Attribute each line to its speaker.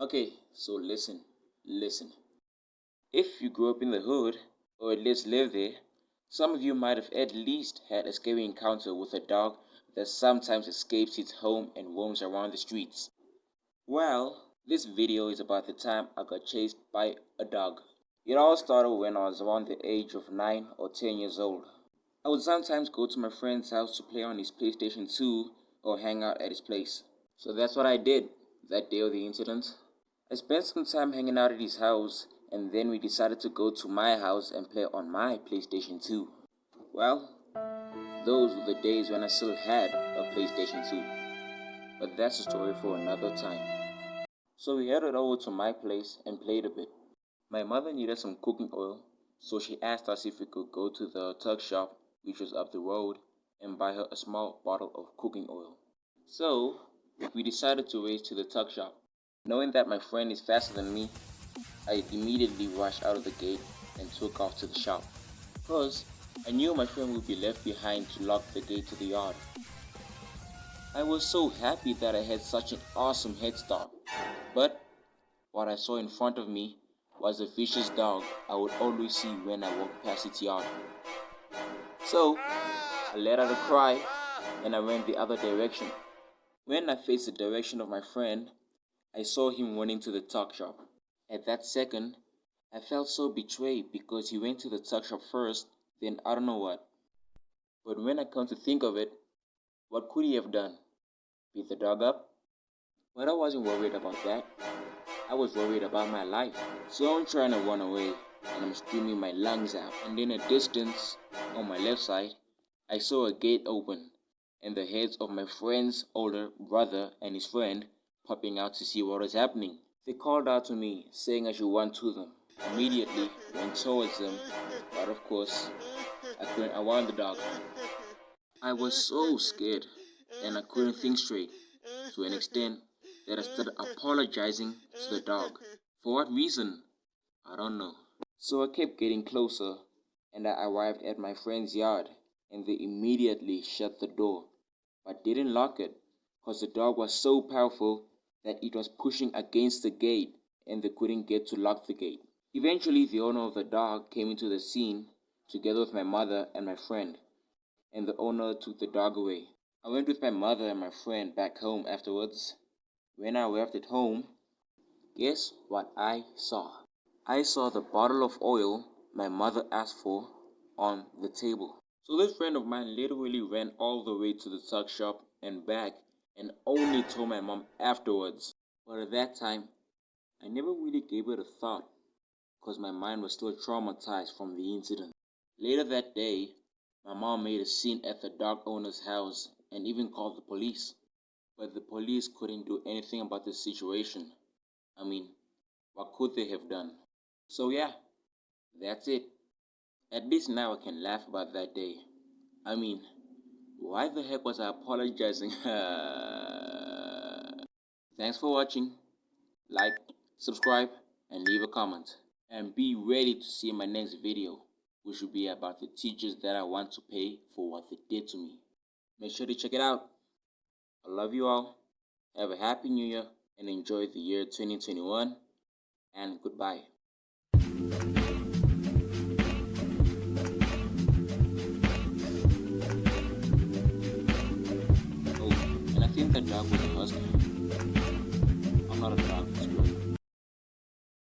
Speaker 1: Okay, so listen. If you grew up in the hood, or at least live there, some of you might have at least had a scary encounter with a dog that sometimes escapes its home and roams around the streets. Well, this video is about the time I got chased by a dog. It all started when I was around the age of 9 or 10 years old. I would sometimes go to my friend's house to play on his PlayStation 2 or hang out at his place. So that's what I did that day of the incident. I spent some time hanging out at his house, and then we decided to go to my house and play on my PlayStation 2. Well, those were the days when I still had a PlayStation 2. But that's a story for another time. So we headed over to my place and played a bit. My mother needed some cooking oil, so she asked us if we could go to the tuck shop, which was up the road, and buy her a small bottle of cooking oil. So we decided to race to the tuck shop. Knowing that my friend is faster than me, I immediately rushed out of the gate and took off to the shop, because I knew my friend would be left behind to lock the gate to the yard. I was so happy that I had such an awesome head start, but what I saw in front of me was a vicious dog I would always see when I walked past its yard. So I let out a cry and I went the other direction. When I faced the direction of my friend, I saw him running to the tuck shop. At that second, I felt so betrayed because he went to the tuck shop first, then I don't know what. But when I come to think of it, what could he have done? Beat the dog up? But I wasn't worried about that. I was worried about my life. So I'm trying to run away and I'm screaming my lungs out. And in a distance, on my left side, I saw a gate open and the heads of my friend's older brother and his friend popping out to see what was happening. They called out to me, saying I should run to them. Immediately went towards them, but of course, I couldn't outrun the dog. I was so scared, and I couldn't think straight, to an extent that I started apologizing to the dog. For what reason? I don't know. So I kept getting closer, and I arrived at my friend's yard, and they immediately shut the door, but didn't lock it, because the dog was so powerful that it was pushing against the gate, and they couldn't get to lock the gate. Eventually, the owner of the dog came into the scene, together with my mother and my friend, and the owner took the dog away. I went with my mother and my friend back home afterwards. When I arrived at home, guess what I saw? I saw the bottle of oil my mother asked for on the table. So this friend of mine literally ran all the way to the tuck shop and back and only told my mom afterwards. But at that time, I never really gave it a thought because my mind was still traumatized from the incident. Later that day, my mom made a scene at the dog owner's house and even called the police. But the police couldn't do anything about the situation. I mean, what could they have done? So yeah, that's it. At least now I can laugh about that day. I mean, why the heck was I apologizing? Thanks for watching. Like, subscribe, and leave a comment. And be ready to see my next video, which will be about the teachers that I want to pay for what they did to me. Make sure to check it out. I love you all. Have a happy new year and enjoy the year 2021. And goodbye. Oh, and I think that dog was a husky. I'm not a dog.